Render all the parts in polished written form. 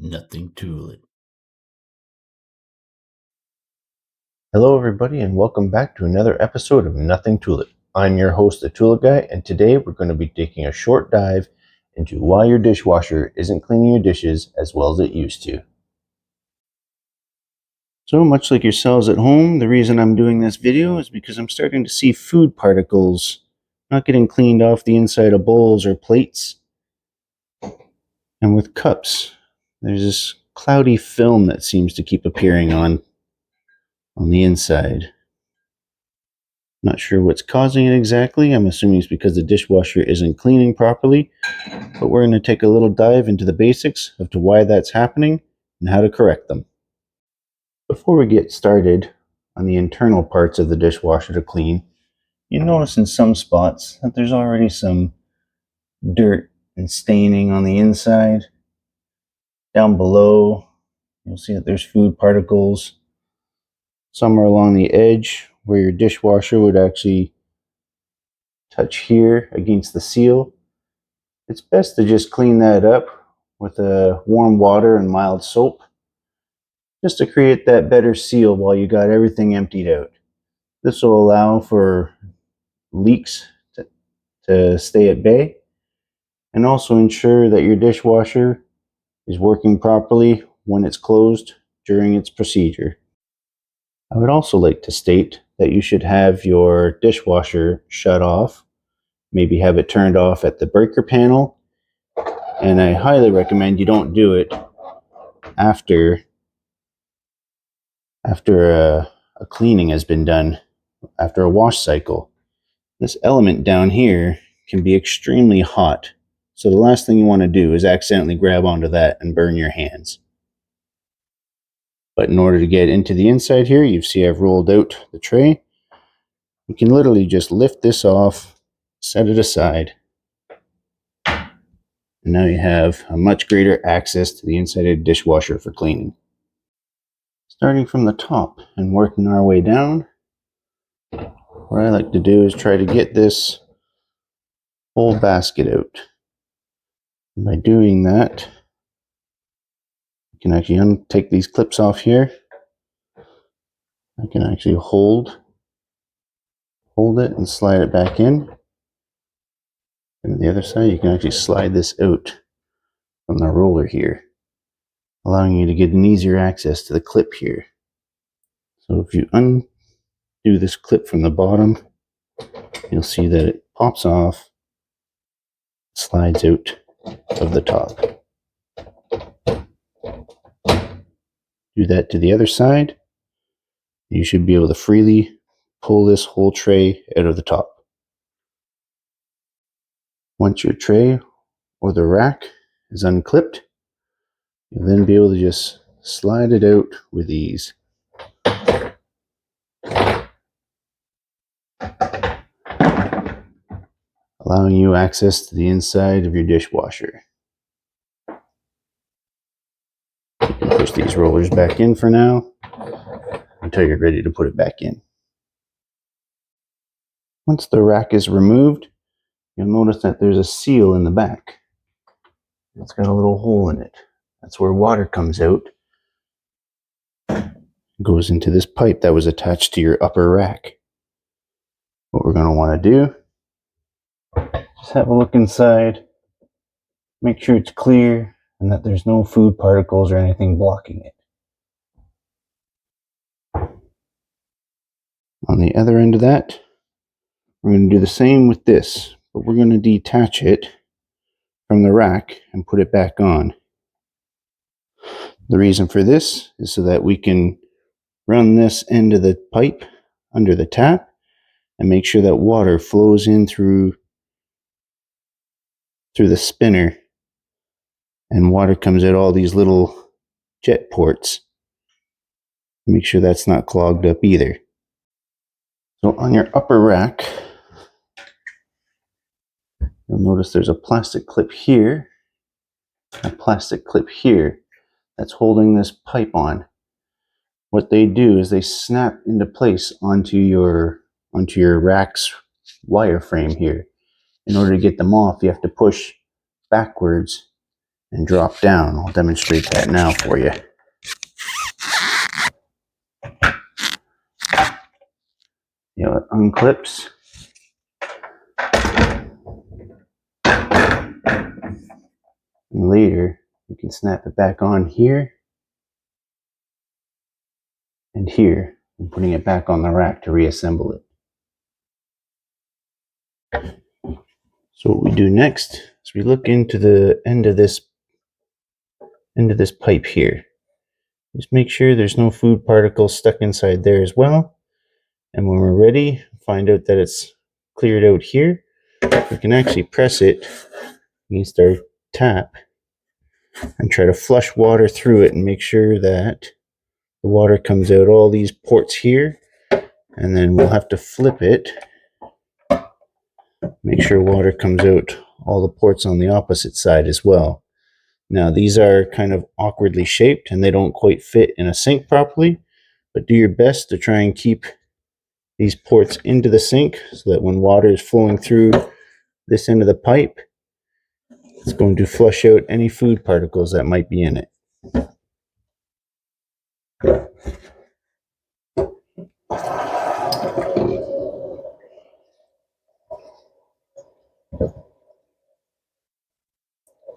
Nothing to it. Hello everybody and welcome back to another episode of Nothing to It. I'm your host, the Tulip Guy, and today we're going to be taking a short dive into why your dishwasher isn't cleaning your dishes as well as it used to. So much like yourselves at home, the reason I'm doing this video is because I'm starting to see food particles not getting cleaned off the inside of bowls or plates. And with cups, there's this cloudy film that seems to keep appearing on the inside. Not sure what's causing it exactly. I'm assuming it's because the dishwasher isn't cleaning properly, but we're going to take a little dive into the basics of to why that's happening and how to correct them. Before we get started on the internal parts of the dishwasher to clean, you notice in some spots that there's already some dirt and staining on the inside. Down below, you'll see that there's food particles. Somewhere along the edge where your dishwasher would actually touch here against the seal. It's best to just clean that up with warm water and mild soap, just to create that better seal while you got everything emptied out. This will allow for leaks to stay at bay and also ensure that your dishwasher is working properly when it's closed during its procedure. I would also like to state that you should have your dishwasher shut off, maybe have it turned off at the breaker panel, and I highly recommend you don't do it after a cleaning has been done, after a wash cycle. This element down here can be extremely hot, so the last thing you want to do is accidentally grab onto that and burn your hands. But in order to get into the inside here, you see I've rolled out the tray. You can literally just lift this off, set it aside, and now you have a much greater access to the inside of the dishwasher for cleaning. Starting from the top and working our way down, what I like to do is try to get this whole basket out. And by doing that, you can actually take these clips off here. I can actually hold it and slide it back in. And on the other side, you can actually slide this out from the roller here, allowing you to get an easier access to the clip here. So if you undo this clip from the bottom, you'll see that it pops off, slides out of the top. Do that to the other side. You should be able to freely pull this whole tray out of the top. Once your tray or the rack is unclipped, you'll then be able to just slide it out with ease. Allowing you access to the inside of your dishwasher. You can push these rollers back in for now until you're ready to put it back in. Once the rack is removed, you'll notice that there's a seal in the back. It's got a little hole in it. That's where water comes out. It goes into this pipe that was attached to your upper rack. What we're going to want to do, just have a look inside, make sure it's clear and that there's no food particles or anything blocking it. On the other end of that, we're going to do the same with this, but we're going to detach it from the rack and put it back on. The reason for this is so that we can run this end of the pipe under the tap and make sure that water flows in through the spinner, and water comes out all these little jet ports. Make sure that's not clogged up either. So on your upper rack, you'll notice there's a plastic clip here, a plastic clip here that's holding this pipe on. What they do is they snap into place onto your rack's wire frame here. In order to get them off, you have to push backwards and drop down. I'll demonstrate that now for you. You know, it unclips. And later, you can snap it back on here and here, and putting it back on the rack to reassemble it. So what we do next is we look into the end of this pipe here. Just make sure there's no food particles stuck inside there as well. And when we're ready, find out that it's cleared out here. We can actually press it against our tap and try to flush water through it and make sure that the water comes out all these ports here. And then we'll have to flip it. Make sure water comes out all the ports on the opposite side as well. Now these are kind of awkwardly shaped and they don't quite fit in a sink properly, but do your best to try and keep these ports into the sink so that when water is flowing through this end of the pipe, it's going to flush out any food particles that might be in it.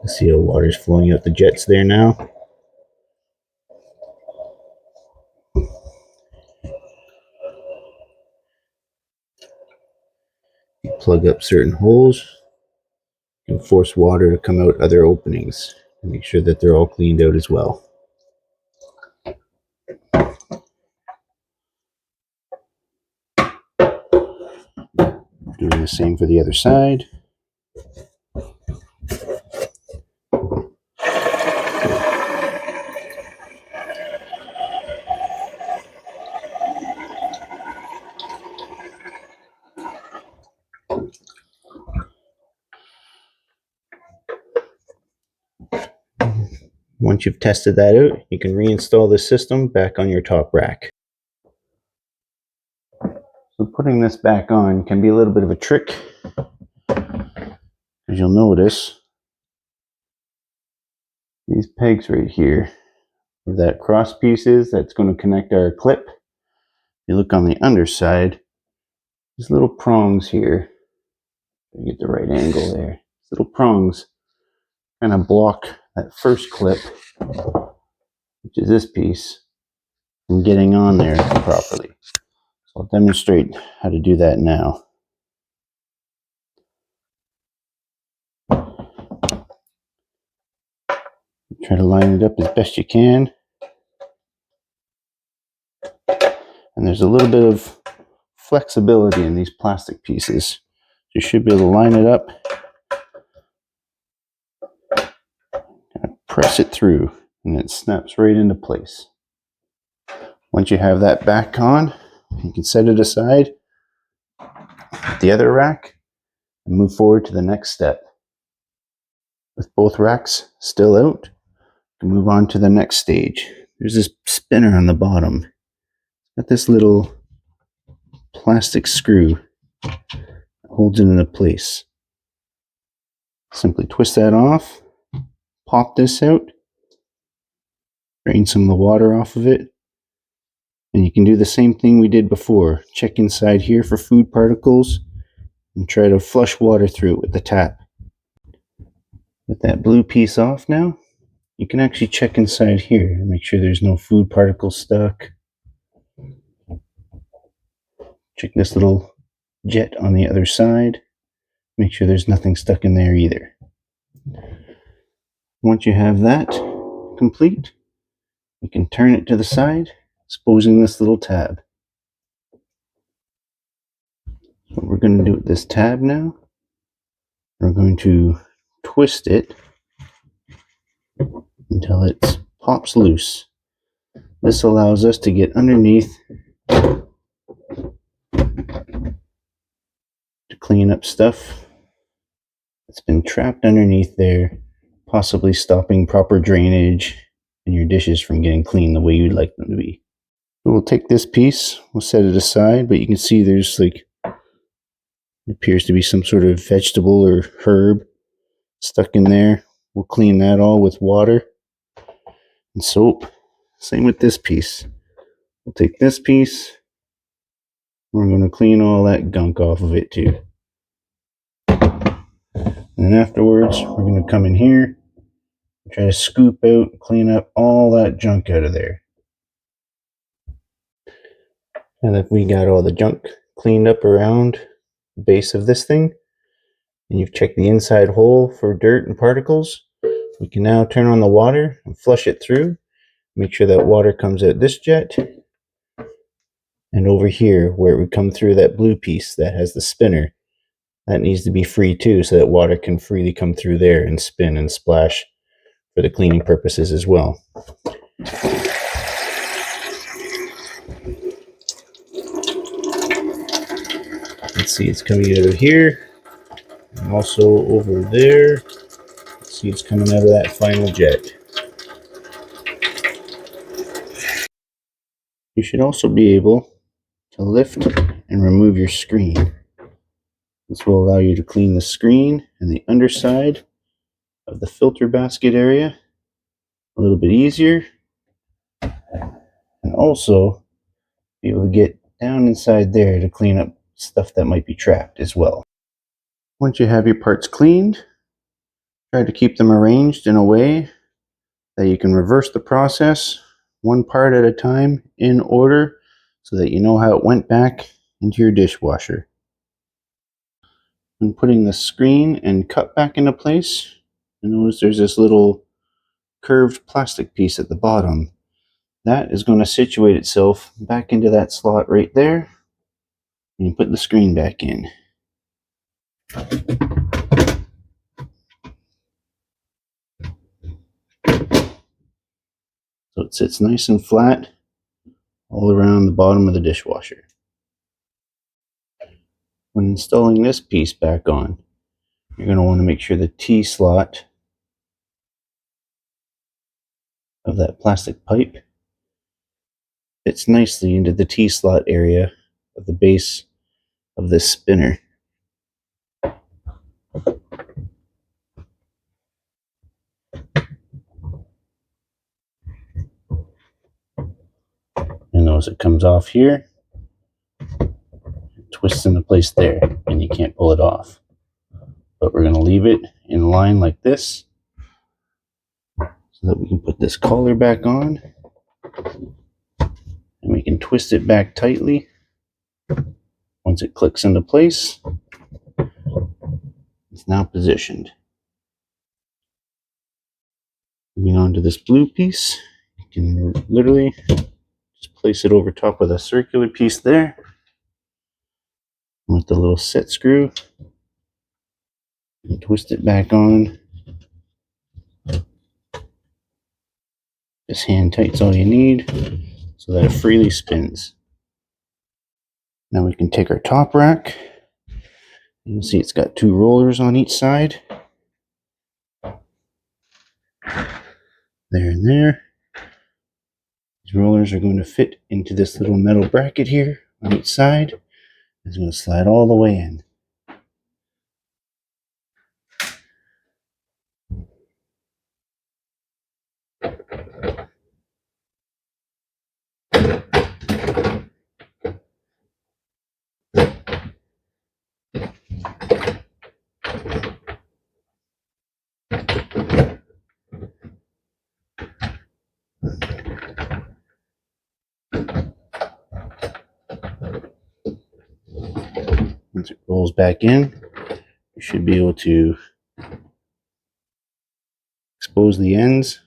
See how water's flowing out the jets there now. You plug up certain holes and force water to come out other openings. Make sure that they're all cleaned out as well. Doing the same for the other side. Once you've tested that out, you can reinstall the system back on your top rack. So putting this back on can be a little bit of a trick. As you'll notice, these pegs right here, where that cross piece is, that's going to connect our clip. If you look on the underside, these little prongs here, get the right angle there. These little prongs kind of block that first clip, which is this piece, from getting on there properly. So I'll demonstrate how to do that now. Try to line it up as best you can. And there's a little bit of flexibility in these plastic pieces. You should be able to line it up, and press it through, and it snaps right into place. Once you have that back on, you can set it aside, the other rack, and move forward to the next step. With both racks still out, you can move on to the next stage. There's this spinner on the bottom. It's got this little plastic screw that holds it into place. Simply twist that off, pop this out, drain some of the water off of it, and you can do the same thing we did before. Check inside here for food particles and try to flush water through it with the tap. With that blue piece off now, you can actually check inside here and make sure there's no food particles stuck. Check this little jet on the other side. Make sure there's nothing stuck in there either. Once you have that complete, you can turn it to the side, exposing this little tab. What we're going to do with this tab now, we're going to twist it until it pops loose. This allows us to get underneath to clean up stuff that's been trapped underneath there, possibly stopping proper drainage and your dishes from getting clean the way you'd like them to be. So we'll take this piece, we'll set it aside, but you can see there's like, it appears to be some sort of vegetable or herb stuck in there. We'll clean that all with water and soap. Same with this piece. We'll take this piece. We're going to clean all that gunk off of it too. And then afterwards, we're going to come in here, try to scoop out, clean up all that junk out of there. Now that we got all the junk cleaned up around the base of this thing, and you've checked the inside hole for dirt and particles, we can now turn on the water and flush it through. Make sure that water comes out this jet, and over here where it would come through that blue piece that has the spinner, that needs to be free too, so that water can freely come through there and spin and splash for the cleaning purposes as well. Let's see, it's coming out of here, and also over there. Let's see, it's coming out of that final jet. You should also be able to lift and remove your screen. This will allow you to clean the screen and the underside of the filter basket area a little bit easier, and also be able to get down inside there to clean up stuff that might be trapped as well. Once you have your parts cleaned, try to keep them arranged in a way that you can reverse the process one part at a time in order so that you know how it went back into your dishwasher. When putting the screen and cup back into place, you notice there's this little curved plastic piece at the bottom. That is going to situate itself back into that slot right there, and you put the screen back in. So it sits nice and flat all around the bottom of the dishwasher. When installing this piece back on, you're going to want to make sure the T slot of that plastic pipe fits nicely into the T slot area of the base of this spinner. And notice it comes off here, twists into place there, and you can't pull it off. But we're going to leave it in line like this so that we can put this collar back on, and we can twist it back tightly. Once it clicks into place, it's now positioned. Moving on to this blue piece, you can literally just place it over top of the circular piece there with the little set screw and twist it back on. Just hand tight's all you need so that it freely spins. Now we can take our top rack. You can see it's got two rollers on each side. There and there. These rollers are going to fit into this little metal bracket here on each side. It's going to slide all the way in. Once it rolls back in, you should be able to expose the ends.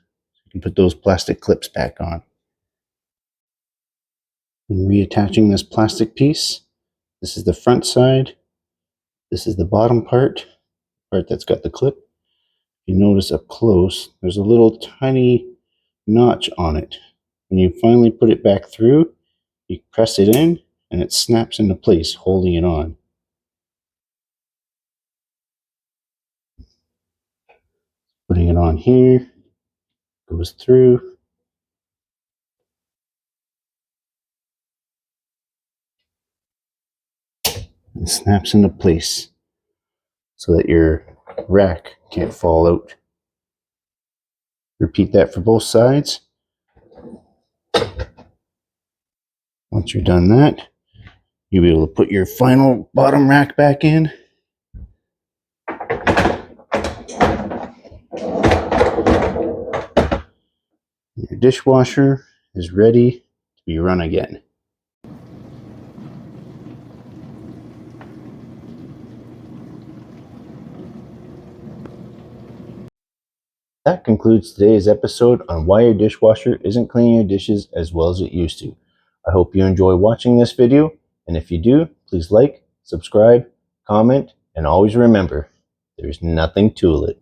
You can put those plastic clips back on. When reattaching this plastic piece, this is the front side, this is the bottom part that's got the clip. You notice up close, there's a little tiny notch on it. When you finally put it back through, you press it in and it snaps into place, holding it on. Putting it on here, goes through. And snaps into place so that your rack can't fall out. Repeat that for both sides. Once you're done that, you'll be able to put your final bottom rack back in. Your dishwasher is ready to be run again. That concludes today's episode on why your dishwasher isn't cleaning your dishes as well as it used to. I hope you enjoy watching this video, and if you do, please like, subscribe, comment, and always remember, there's nothing to it.